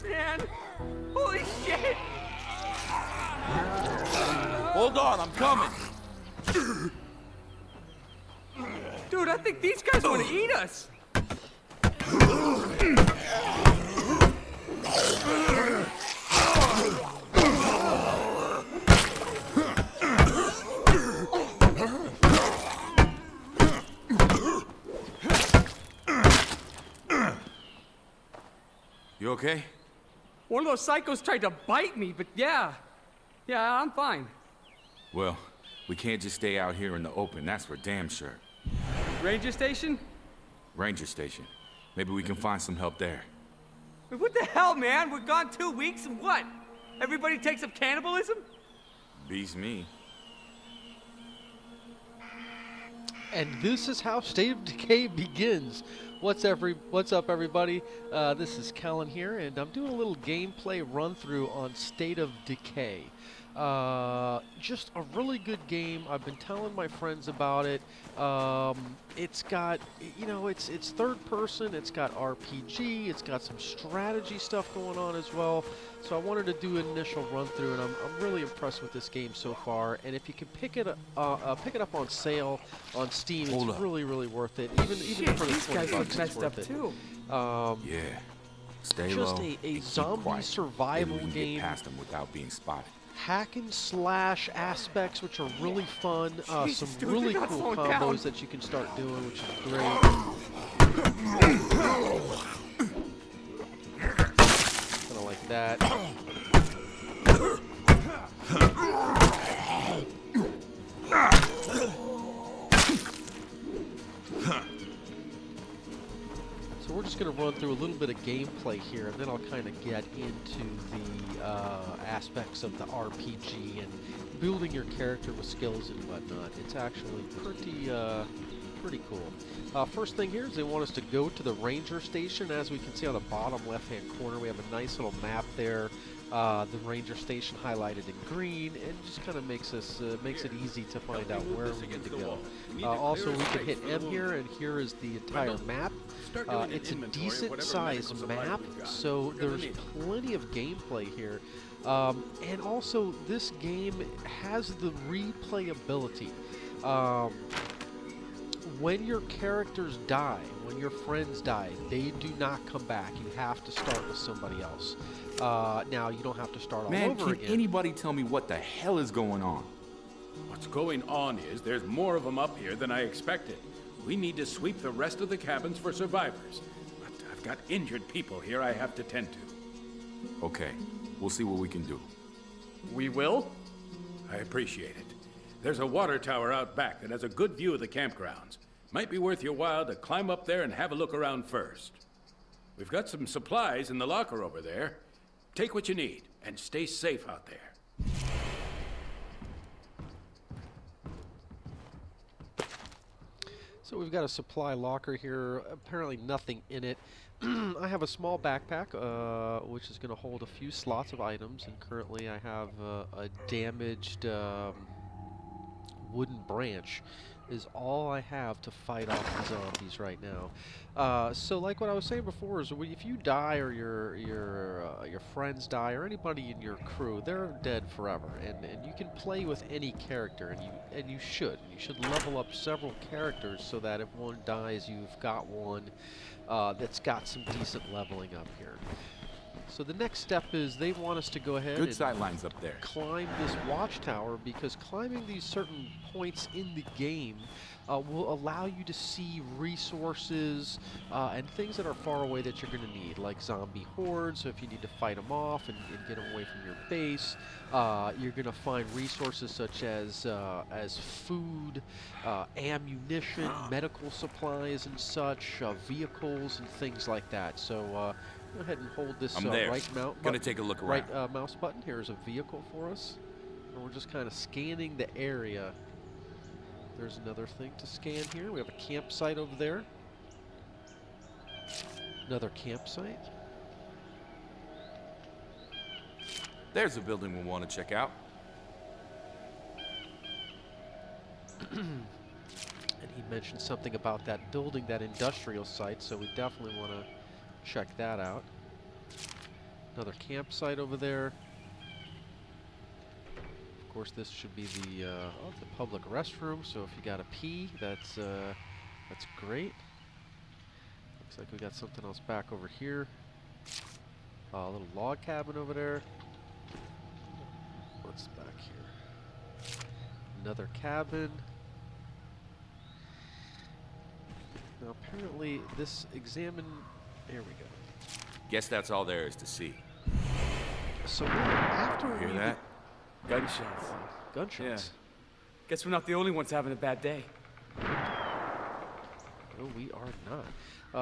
man! Holy shit! Hold on, I'm coming. Dude, I think these guys want to eat us! You okay? One of those psychos tried to bite me, but yeah. Yeah, I'm fine. Well, we can't just stay out here in the open, that's for damn sure. Ranger station? Ranger station. Maybe we can find some help there. What the hell, man? We're gone 2 weeks and what? Everybody takes up cannibalism? Beats me. And this is how State of Decay begins. What's up, everybody? This is Kellen here, and I'm doing a little gameplay run-through on State of Decay. Just a really good game. I've been telling my friends about it. It's got, you know, it's third person, it's got RPG, it's got some strategy stuff going on as well. So I wanted to do an initial run through, and I'm really impressed with this game so far. And if you can pick it up on sale on Steam, it's really worth it. Even for the these guys $20, look it's messed worth up it. too. Yeah. Stay Just low. a zombie survival Maybe we can game. get past them without being spotted. Hack and slash aspects, which are really fun. Jesus, Some dude, really they're not cool slowing combos down. that you can start doing, which is great. Kind of like that. So we're just going to run through a little bit of gameplay here, and then I'll kind of get into the aspects of the RPG and building your character with skills and whatnot. It's actually pretty cool. First thing here is they want us to go to the ranger station. As we can see on the bottom left-hand corner, we have a nice little map there. The ranger station highlighted in green, and just kind of makes it easy to find out where we need to go. Also, we can hit M here, and here is the entire map. It's a decent-sized map, so there's plenty of gameplay here. And also, this game has the replayability. When your characters die, when your friends die, they do not come back. You have to start with somebody else. Now, you don't have to start all over Man, again. can anybody tell me what the hell is going on? What's going on is there's more of them up here than I expected. We need to sweep the rest of the cabins for survivors. But I've got injured people here I have to tend to. Okay, we'll see what we can do. We will? I appreciate it. There's a water tower out back that has a good view of the campgrounds. Might be worth your while to climb up there and have a look around first. We've got some supplies in the locker over there. Take what you need and stay safe out there. So we've got a supply locker here, apparently nothing in it. I have a small backpack, which is going to hold a few slots of items, and currently I have a damaged wooden branch is all I have to fight off the zombies right now. So like what I was saying before is if you die or your friends die or anybody in your crew, they're dead forever. And you can play with any character, and you should. You should level up several characters so that if one dies, you've got one that's got some decent leveling up here. So the next step is they want us to go ahead Good and sight lines up there. climb this watchtower, because climbing these certain points in the game will allow you to see resources and things that are far away that you're going to need, like zombie hordes. So if you need to fight them off and get them away from your base, you're going to find resources such as food, ammunition, medical supplies and such, vehicles and things like that. So go ahead and hold this right Take a look around. right mouse button. Here's a vehicle for us. And we're just kind of scanning the area. There's another thing to scan here. We have a campsite over there. Another campsite. There's a building we want to check out. And he mentioned something about that building, that industrial site, so we definitely want to check that out. Another campsite over there. Of course, this should be the it's a public restroom. So if you got to pee, that's great. Looks like we got something else back over here. A little log cabin over there. What's back here? Another cabin. Now apparently this here we go. Guess that's all there is to see. So after Hear we that? Gunshots. gunshots. Yeah. Guess we're not the only ones having a bad day. No, we are not.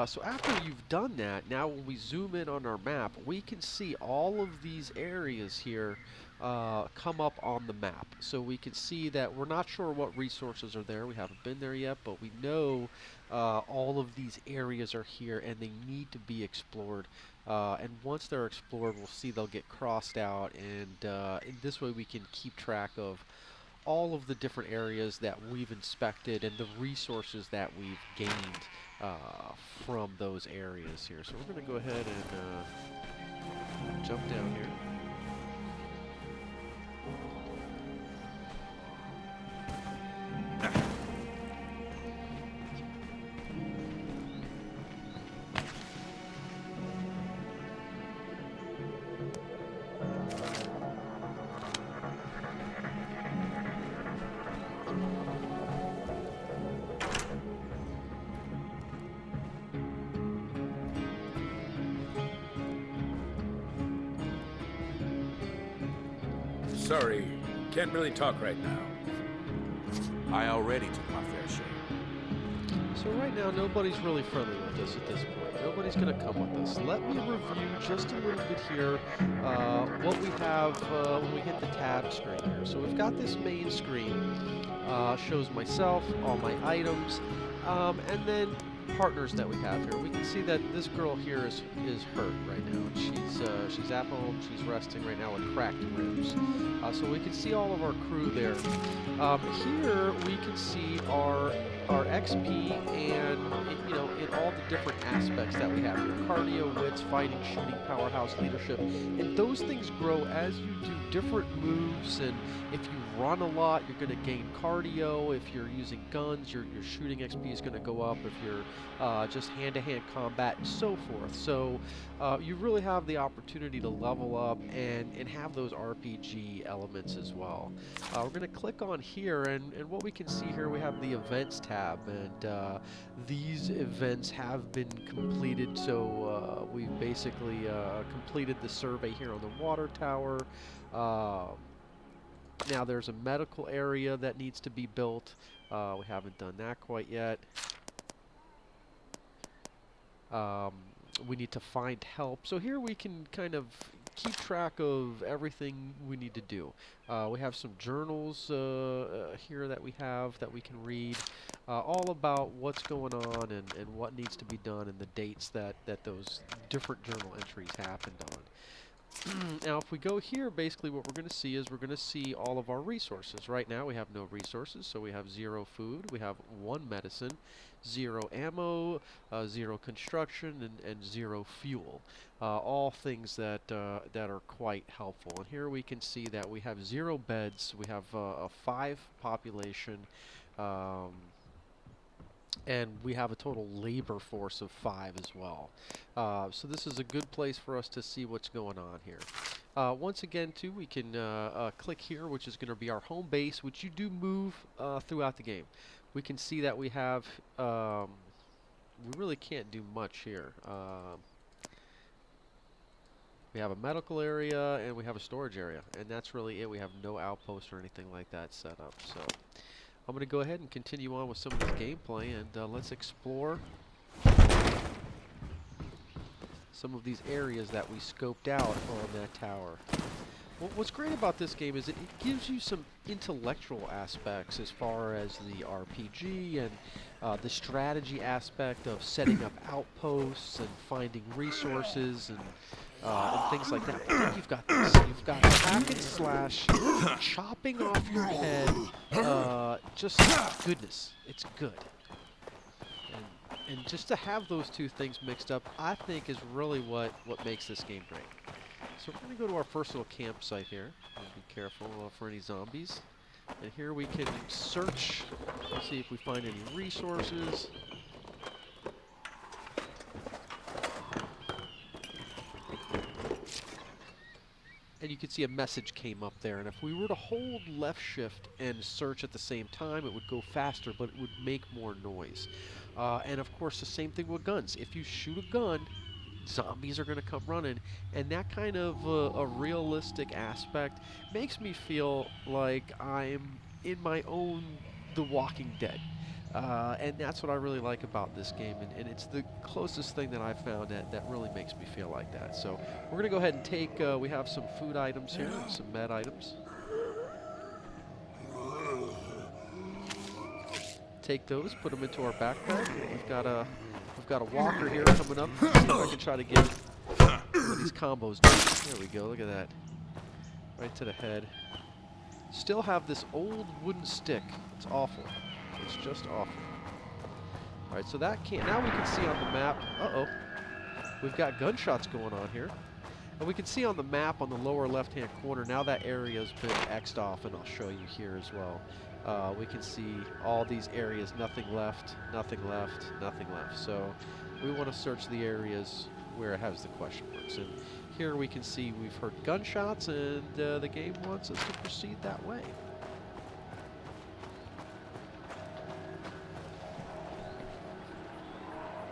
So after you've done that, now when we zoom in on our map, we can see all of these areas here come up on the map. So we can see that we're not sure what resources are there. We haven't been there yet, but we know all of these areas are here and they need to be explored. And once they're explored, we'll see they'll get crossed out, and in this way we can keep track of all of the different areas that we've inspected and the resources that we've gained from those areas here. So we're going to go ahead and jump down here. Sorry, can't really talk right now. I already took my fair share. So right now, nobody's really friendly with us at this point. Nobody's going to come with us. Let me review just a little bit here what we have when we hit the tab screen here. So we've got this main screen, shows myself, all my items, and then partners that we have here. We can see that this girl here is hurt right now. She's at home. She's resting right now with cracked ribs. So we can see all of our crew there. Here we can see our XP and in all the different aspects that we have here: cardio, wits, fighting, shooting, powerhouse, leadership, and those things grow as you do different moves. And if you run a lot, you're going to gain cardio. If you're using guns, your shooting XP is going to go up. If you're just hand-to-hand combat and so forth. So you really have the opportunity to level up and have those RPG elements as well. We're going to click on here, and what we can see here, we have the events tab, and these events have been completed. So we've basically completed the survey here on the water tower. Now there's a medical area that needs to be built. We haven't done that quite yet. We need to find help. So here we can kind of keep track of everything we need to do. We have some journals here that we can read, all about what's going on and what needs to be done and the dates that those different journal entries happened on. Now, if we go here, basically what we're going to see is we're going to see all of our resources. Right now, we have no resources, so we have 0 food, we have 1 medicine, 0 ammo, 0 construction, and 0 fuel. All things that are quite helpful. And here we can see that we have 0 beds, we have a 5 population, and we have a total labor force of 5 as well. So this is a good place for us to see what's going on here. Once again, too, we can click here, which is going to be our home base, which you do move throughout the game. We can see that we have, we really can't do much here. We have a medical area, and we have a storage area, and that's really it. We have no outposts or anything like that set up. So I'm going to go ahead and continue on with some of this gameplay, and let's explore some of these areas that we scoped out on that tower. Well, what's great about this game is it gives you some intellectual aspects as far as the RPG and the strategy aspect of setting up outposts and finding resources and things like that. And then you've got this. You've got hack and slash, chopping off your head. Just goodness. It's good. And just to have those two things mixed up, I think is really what makes this game great. So we're going to go to our first little campsite here. And be careful for any zombies. And here we can search, see if we find any resources. And you can see a message came up there. And if we were to hold left shift and search at the same time, it would go faster, but it would make more noise. And of course, the same thing with guns. If you shoot a gun, zombies are going to come running, and that kind of a realistic aspect makes me feel like I'm in my own The Walking Dead. And that's what I really like about this game, and it's the closest thing that I've found that really makes me feel like that. So we're going to go ahead and take, we have some food items here, and some med items. Take those, put them into our backpack. We've got a walker here coming up. See if I can try to get one of these combos done. There we go, look at that. Right to the head. Still have this old wooden stick. It's awful. It's just awful. Alright, so that can't, now we can see on the map, uh-oh. We've got gunshots going on here. And we can see on the map on the lower left-hand corner, now that area's been X'd off, and I'll show you here as well. We can see all these areas, nothing left, nothing left, nothing left. So we want to search the areas where it has the question marks. And here we can see we've heard gunshots, and the game wants us to proceed that way.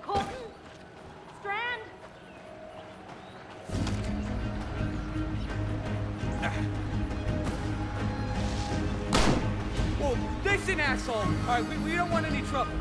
Colton? Strand? Whoa, listen, asshole! All right, we don't want any trouble.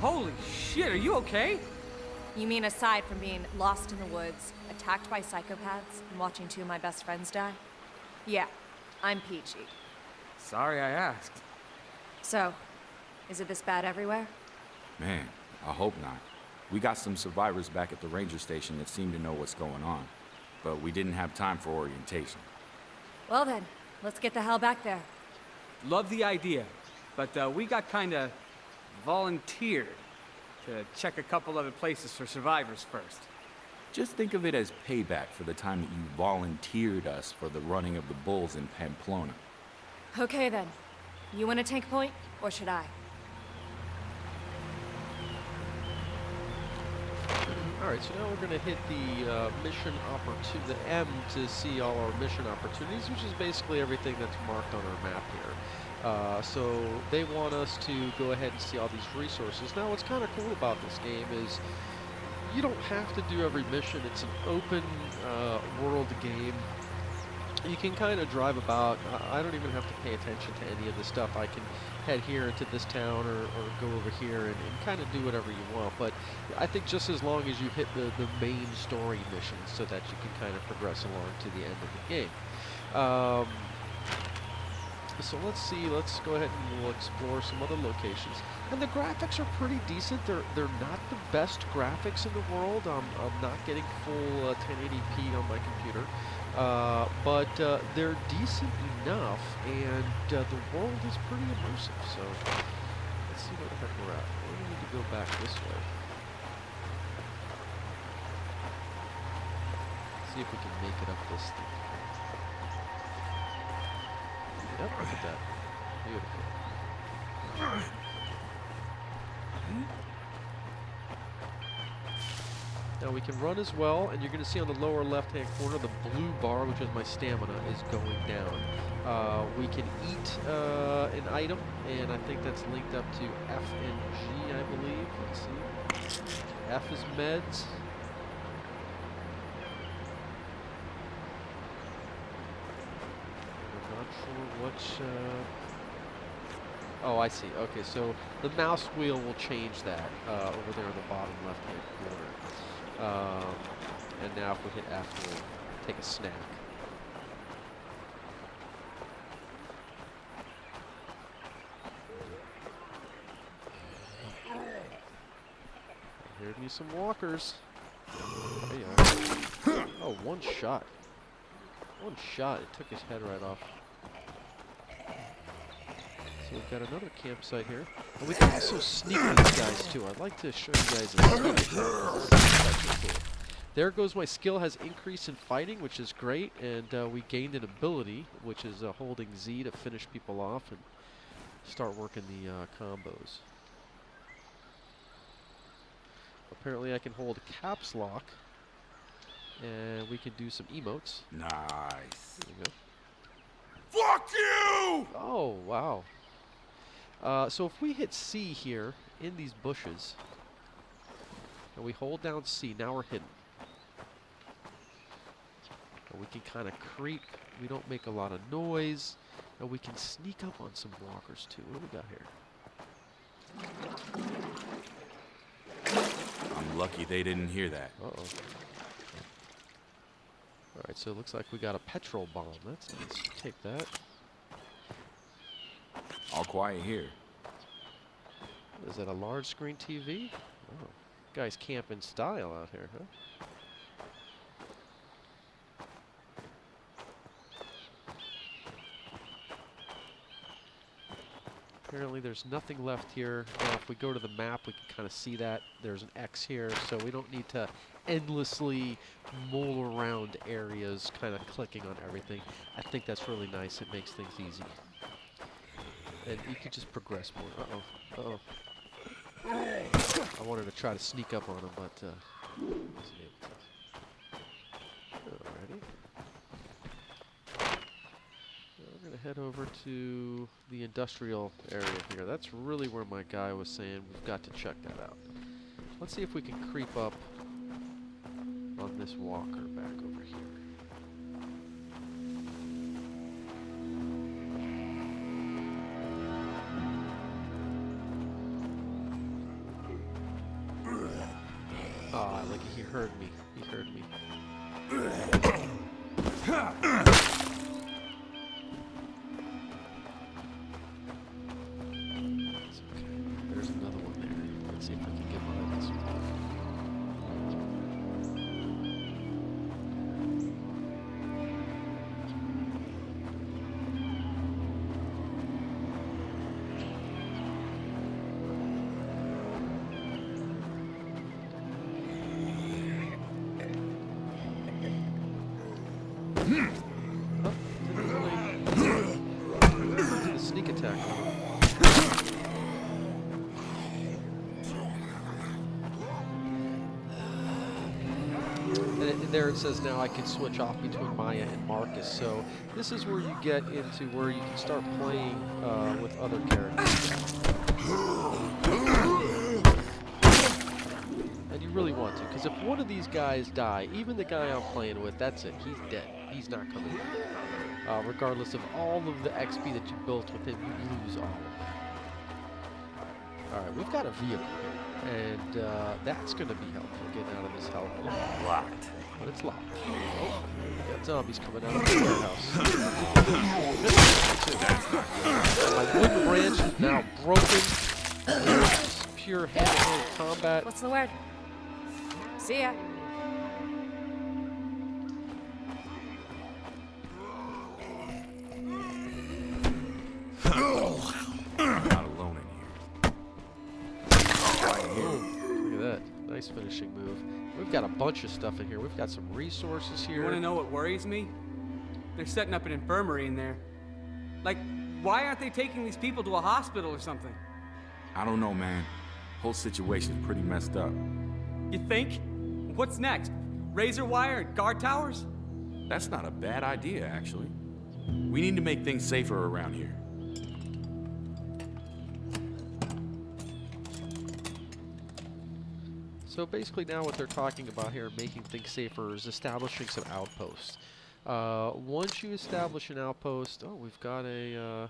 Holy shit, are you okay? You mean aside from being lost in the woods, attacked by psychopaths, and watching two of my best friends die? Yeah, I'm peachy. Sorry I asked. So, is it this bad everywhere? Man, I hope not. We got some survivors back at the ranger station that seem to know what's going on, but we didn't have time for orientation. Well then, let's get the hell back there. Love the idea, but we got kinda volunteered to check a couple other places for survivors first. Just think of it as payback for the time that you volunteered us for the running of the bulls in Pamplona. Okay then. You want to take point, or should I? Alright, so now we're going to hit the mission opportunity, the M to see all our mission opportunities, which is basically everything that's marked on our map here. So they want us to go ahead and see all these resources. Now what's kind of cool about this game is you don't have to do every mission. It's an open world game. You can kind of drive about. I don't even have to pay attention to any of this stuff. I can head here into this town or go over here and kind of do whatever you want. But I think just as long as you hit the main story missions so that you can kind of progress along to the end of the game. So let's see, let's go ahead and we'll explore some other locations. And the graphics are pretty decent. They're not the best graphics in the world. I'm not getting full 1080p on my computer. But they're decent enough, and the world is pretty immersive. So let's see where the heck we're at. We need to go back this way. See if we can make it up this thing. Yep, look at that. Beautiful. Now we can run as well, and you're going to see on the lower left-hand corner the blue bar, which is my stamina, is going down. We can eat an item, and I think that's linked up to F and G, I believe. Let's see. F is meds. I'm not sure which... Oh, I see. Okay, so the mouse wheel will change that over there in the bottom left-hand corner. And now if we hit F, we'll take a snack. Give me some walkers. There you are. Oh, one shot. One shot. It took his head right off. So we've got another campsite here. And we can also sneak these guys too. I'd like to show you guys a sneak attack. This is actually cool. There goes my skill has increased in fighting, which is great, and we gained an ability, which is holding Z to finish people off and start working the combos. Apparently I can hold caps lock, and we can do some emotes. Nice. There we go. Fuck you! Oh, wow. So if we hit C here in these bushes, and we hold down C, now we're hidden. And we can kind of creep. We don't make a lot of noise. And we can sneak up on some walkers too. What do we got here? I'm lucky they didn't hear that. Uh-oh. Alright, so it looks like we got a petrol bomb. That's nice. Take that. All quiet here. Is that a large screen TV? Oh. Guys camp in style out here, huh? Apparently there's nothing left here. Now if we go to the map, we can kind of see that. There's an X here, so we don't need to endlessly mull around areas, kind of clicking on everything. I think that's really nice. It makes things easy. And you can just progress more. Uh-oh. Uh-oh. I wanted to try to sneak up on him, but wasn't able to. Alrighty. We're going to head over to the industrial area here. That's really where my guy was saying we've got to check that out. Let's see if we can creep up on this walker back over here. Ah, like he heard me. He heard me. There's another one there. Let's see if we can get behind this one. Oh, didn't really do the sneak attack on him. And there it says now I can switch off between Maya and Marcus. So this is where you get into where you can start playing with other characters. And you really want to, because if one of these guys die, even the guy I'm playing with, that's it. He's dead. He's not coming back. Regardless of all of the XP that you built with him, you lose all of it. Alright, we've got a vehicle here, and that's going to be helpful getting out of this hellhole. Locked. But it's locked. Oh, we got zombies coming out of the warehouse. My wooden branch is now broken. There's pure hand-to-hand combat. What's the word? See ya. Not alone in here. Look at that. Nice finishing move. We've got a bunch of stuff in here. We've got some resources here. You want to know what worries me? They're setting up an infirmary in there. Like, why aren't they taking these people to a hospital or something? I don't know, man. Whole situation's pretty messed up. You think? What's next? Razor wire and guard towers? That's not a bad idea, actually. We need to make things safer around here. So basically now what they're talking about here, making things safer, is establishing some outposts. Once you establish an outpost, oh, we've got a,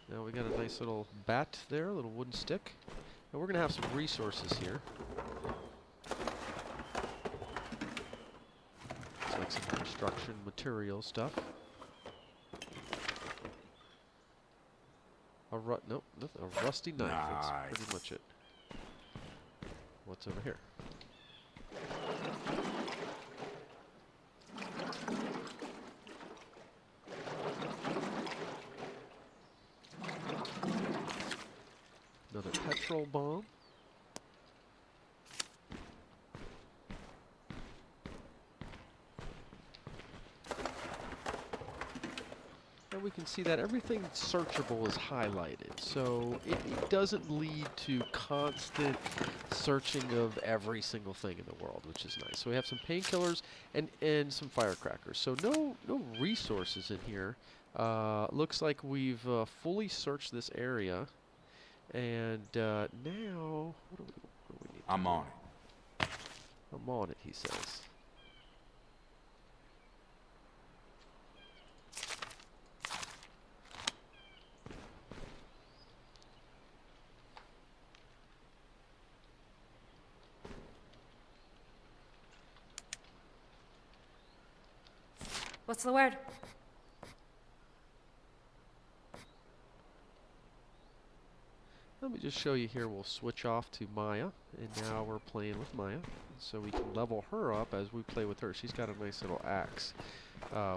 now we got a nice little bat there, a little wooden stick. And we're going to have some resources here. It's like some construction material stuff. Nope, a rusty knife, that's pretty much it. What's over here? Another petrol bomb. And we can see that everything searchable is highlighted, so it doesn't lead to constant searching of every single thing in the world, which is nice. So we have some painkillers and some firecrackers. So no resources in here. Looks like we've fully searched this area, and now what do we need? I'm on it. I'm on it, he says. What's the word? Let me just show you here. We'll switch off to Maya, and now we're playing with Maya, so we can level her up as we play with her. She's got a nice little axe,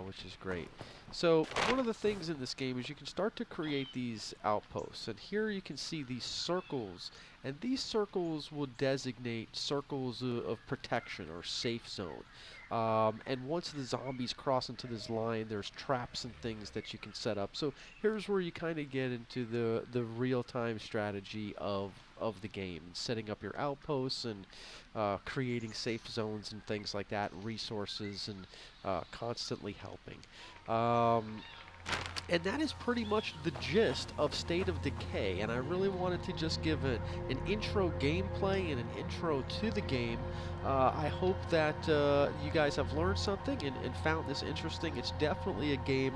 which is great. So one of the things in this game is you can start to create these outposts, and here you can see these circles, and these circles will designate circles of protection or safe zone. And once the zombies cross into this line, there's traps and things that you can set up. So here's where you kind of get into the real-time strategy of the game, setting up your outposts and creating safe zones and things like that, resources, and constantly helping. And that is pretty much the gist of State of Decay, and I really wanted to just give an intro gameplay and an intro to the game. I hope that you guys have learned something and found this interesting. It's definitely a game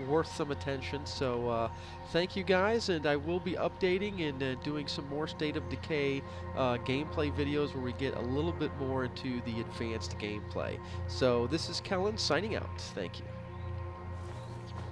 worth some attention, so thank you guys, and I will be updating and doing some more State of Decay gameplay videos where we get a little bit more into the advanced gameplay. So this is Kellen signing out. Thank you.